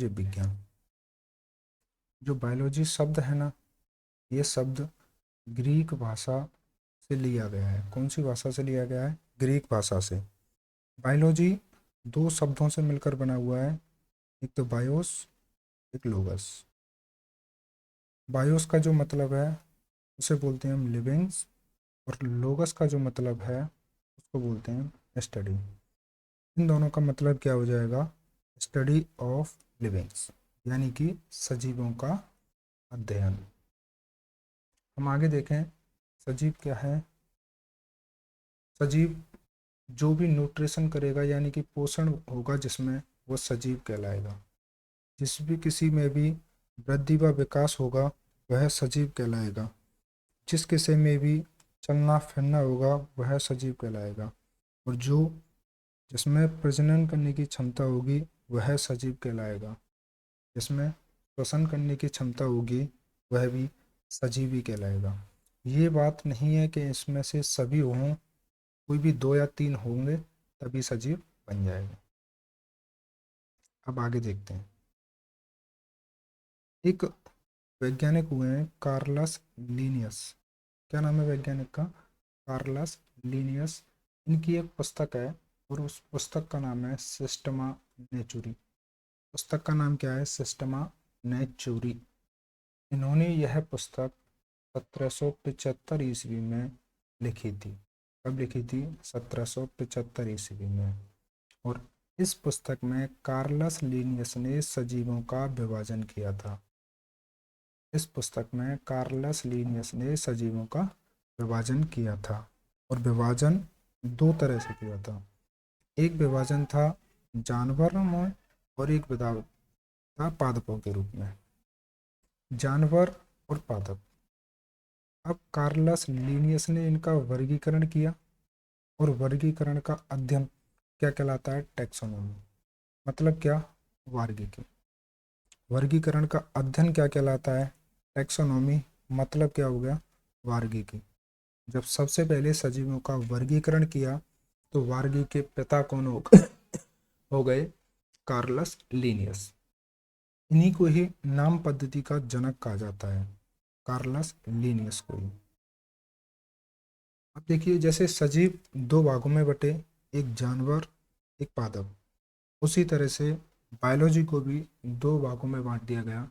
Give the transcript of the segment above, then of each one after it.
जीव विज्ञान। जो बायोलॉजी शब्द है ना, ये शब्द ग्रीक भाषा से लिया गया है। कौन सी भाषा से लिया गया है? ग्रीक भाषा से। बायोलॉजी दो शब्दों से मिलकर बना हुआ है, एक तो बायोस, एक लोगस। बायोस का जो मतलब है उसे बोलते हैं हम लिविंग्स, और लोगस का जो मतलब है उसको बोलते हैं स्टडी। इन दोनों का मतलब क्या हो जाएगा? स्टडी ऑफ लिविंग्स, यानी कि सजीवों का अध्ययन। हम आगे देखें, सजीव क्या है? सजीव जो भी न्यूट्रिशन करेगा यानी कि पोषण होगा जिसमें, वो सजीव कहलाएगा। जिस भी किसी में भी वृद्धि व विकास होगा वह सजीव कहलाएगा। जिस किसी में भी चलना फिरना होगा वह सजीव कहलाएगा। और जो जिसमें प्रजनन करने की क्षमता होगी वह सजीव कहलाएगा। जिसमें श्वसन करने की क्षमता होगी वह भी सजीव ही कहलाएगा। ये बात नहीं है कि इसमें से सभी हों, कोई भी 2 या 3 होंगे तभी सजीव बन जाएगा। अब आगे देखते हैं। एक वैज्ञानिक हुए हैं कार्लस लीनियस। क्या नाम है वैज्ञानिक का? Carolus Linnaeus. इनकी एक पुस्तक है और उस पुस्तक का नाम है सिस्टमा नेचुरी। पुस्तक का नाम क्या है? सिस्टमा नेचुरी। इन्होंने यह पुस्तक 1775 ईस्वी में लिखी थी। कब लिखी थी? 1775 ईस्वी में। और इस पुस्तक में कार्लस लीनियस ने सजीवों का विभाजन किया था। इस पुस्तक में कार्लस लीनियस ने सजीवों का विभाजन किया था, और विभाजन दो तरह से किया था। एक विभाजन था जानवरों में और एक विभाजन था पादपों के रूप में। जानवर और पादप। अब कार्लस लीनियस ने इनका वर्गीकरण किया, और वर्गीकरण का अध्ययन क्या कहलाता है? टैक्सोनॉमी। मतलब क्या? वर्गीकरण। वर्गीकरण का अध्ययन क्या कहलाता है? टैक्सोनॉमी। मतलब क्या हो गया? वर्गीकरण। जब सबसे पहले सजीवों का वर्गीकरण किया तो वर्गी के पिता कौन हो गए? Carolus Linnaeus. इन्हीं को ही नाम पद्धति का जनक कहा जाता है, कार्लस लीनियस को ही। अब देखिए, जैसे सजीव दो भागों में बटे, एक जानवर एक पादप, उसी तरह से बायोलॉजी को भी दो भागों में बांट दिया गया।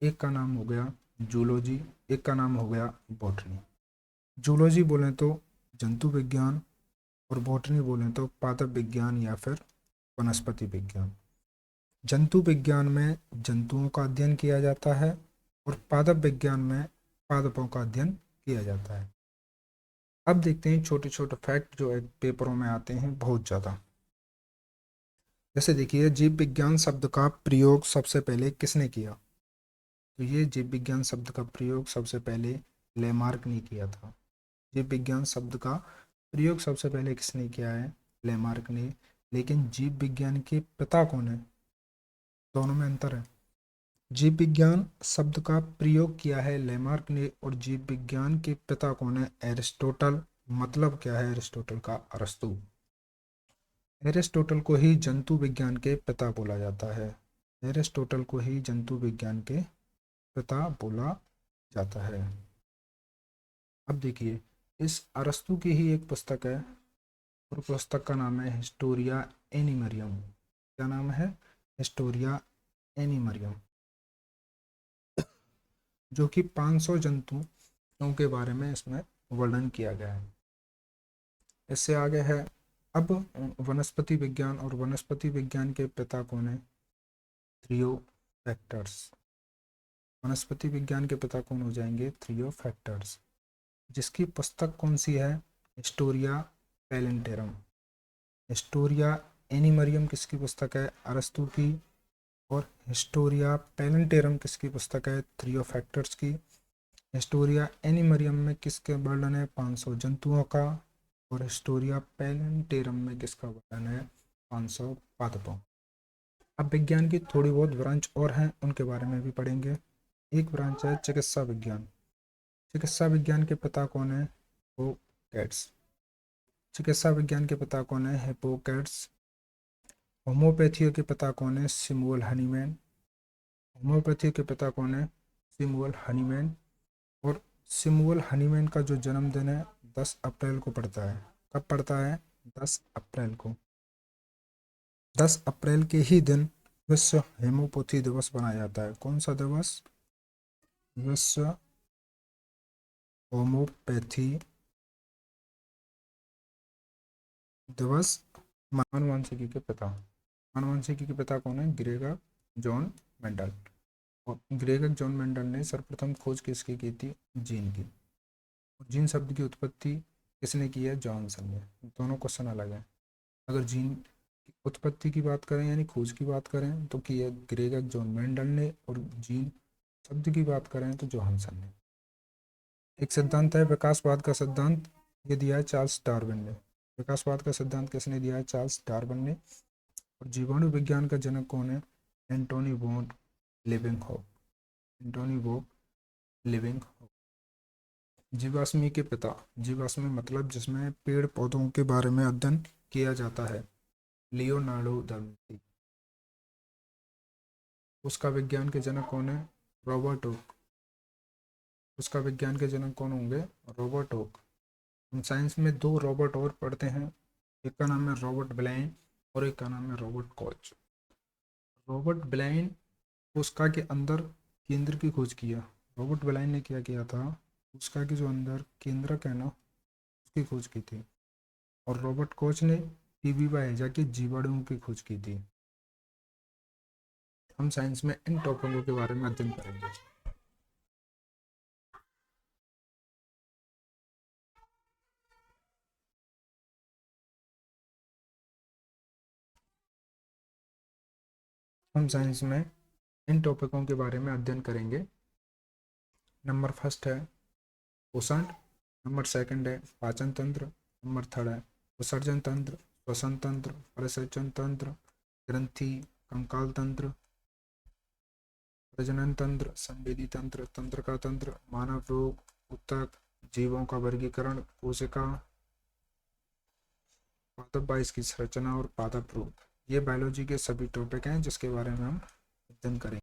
एक का नाम हो गया जूलॉजी, एक का नाम हो गया बॉटनी। जूलॉजी बोलें तो जंतु विज्ञान, और बॉटनी बोलें तो पादप विज्ञान या फिर वनस्पति विज्ञान। जंतु विज्ञान में जंतुओं का अध्ययन किया जाता है, और पादप विज्ञान में पादपों का अध्ययन किया जाता है। अब देखते हैं छोटे छोटे फैक्ट जो पेपरों में आते हैं बहुत ज़्यादा। जैसे देखिए, जीव विज्ञान शब्द का प्रयोग सबसे पहले किसने किया? तो ये जीव विज्ञान शब्द का प्रयोग सबसे पहले लेमार्क ने किया था। जीव विज्ञान शब्द का प्रयोग सबसे पहले किसने किया है? लेमार्क ने। लेकिन जीव विज्ञान के पिता कौन है? दोनों में अंतर है। जीव विज्ञान शब्द का प्रयोग किया है लेमार्क ने, और जीव विज्ञान के पिता कौन है? एरिस्टोटल। मतलब क्या है एरिस्टोटल का? अरस्तु। एरिस्टोटल को ही जंतु विज्ञान के पिता बोला जाता है। एरिस्टोटल को ही जंतु विज्ञान के पिता बोला जाता है। अब देखिए, इस अरस्तु की ही एक पुस्तक है, और पुस्तक का नाम है हिस्टोरिया एनिमरियम। क्या नाम है? हिस्टोरिया एनिमरियम, जो कि 500 जंतुओं के बारे में इसमें वर्णन किया गया है। इससे आगे है अब वनस्पति विज्ञान, और वनस्पति विज्ञान के पिता कौन है? थ्रियोफैक्टर्स। वनस्पति विज्ञान के पिता कौन हो जाएंगे? थ्रियोफैक्टर्स। जिसकी पुस्तक कौन सी है? हिस्टोरिया पैलेंटेरम। हिस्टोरिया एनिमरियम किसकी पुस्तक है? अरस्तु की। और हिस्टोरिया पैलेंटेरम किसकी पुस्तक है? थ्रियोफैक्टर्स की। हिस्टोरिया एनिमरियम में किसके वर्णन है? 500 जंतुओं का। और हिस्टोरिया पैलेंटेरम में किसका वर्णन है? 500 पादपों। अब विज्ञान की थोड़ी बहुत ब्रांच और हैं, उनके बारे में भी पढ़ेंगे। एक ब्रांच है चिकित्सा विज्ञान। चिकित्सा विज्ञान के पिता कौन है? हिप्पोक्रेट्स। चिकित्सा विज्ञान के पिता कौन है? हिप्पोक्रेट्स। होम्योपैथी के पिता कौन है? Samuel Hahnemann. होम्योपैथी के पिता कौन है? सिमुअल हनीमैन। और सिमुअल हनीमैन का जो जन्मदिन है 10 अप्रैल को पड़ता है। कब पड़ता है? 10 अप्रैल को। 10 अप्रैल के ही दिन विश्व हेमोपैथी दिवस मनाया जाता है। कौन सा दिवस? विश्व होम्योपैथी दिवस। आनुवंशिकी के पिता। आनुवंशिकी के पिता कौन है? Gregor John Mendel. और ग्रेगर जॉन मेंडल ने सर्वप्रथम खोज किसकी की थी? जीन की। जीन शब्द की उत्पत्ति किसने की है? जॉनसन ने। दोनों क्वेश्चन अलग है। अगर जीन की उत्पत्ति की बात करें यानी खोज की बात करें तो की है ग्रेगर जॉन मेंडल ने, और जीन शब्द की बात करें तो जॉनसन ने। एक सिद्धांत है विकासवाद का सिद्धांत, ये दिया है चार्ल्स डार्विन ने। विकासवाद का सिद्धांत किसने दिया है? चार्ल्स डार्विन ने। और जीवाणु विज्ञान का जनक कौन है? Antonie van Leeuwenhoek. Antonie van Leeuwenhoek. जीवाश्मी के पिता। जीवाश्मी मतलब जिसमें पेड़ पौधों के बारे में अध्ययन किया जाता है। Leonardo da Vinci. उसका विज्ञान के जनक कौन है? Robert Hooke. उसका विज्ञान के जनक कौन होंगे? Robert Hooke. हम साइंस में दो रॉबर्ट और पढ़ते हैं, एक का नाम है रॉबर्ट ब्लाइन और एक का नाम है रॉबर्ट कॉच। रॉबर्ट ब्लाइन उसका के अंदर केंद्र की खोज किया। रॉबर्ट ब्लाइन ने क्या किया था? उसका के जो अंदर केंद्रक है ना उसकी खोज की थी। और रॉबर्ट कोच ने टीबी व हैजा के जीवाणुओं की खोज की थी। हम साइंस में इन टॉपिकों के बारे में अध्ययन करेंगे। हम साइंस में इन टॉपिकों के बारे में अध्ययन करेंगे। नंबर फर्स्ट है पोषण, नंबर सेकंड है पाचन तंत्र, नंबर थर्ड है विसर्जन तंत्र, श्वसन तंत्र, परिसेचन तंत्र, ग्रंथि, कंकाल तंत्र, प्रजनन तंत्र, संवेदी तंत्र, तंत्र का तंत्र, मानव रोग, ऊतक, जीवों का वर्गीकरण, कोशिका, पादप बाइस की संरचना और पादप रूप। ये बायोलॉजी के सभी टॉपिक हैं जिसके बारे में हम अध्ययन करेंगे।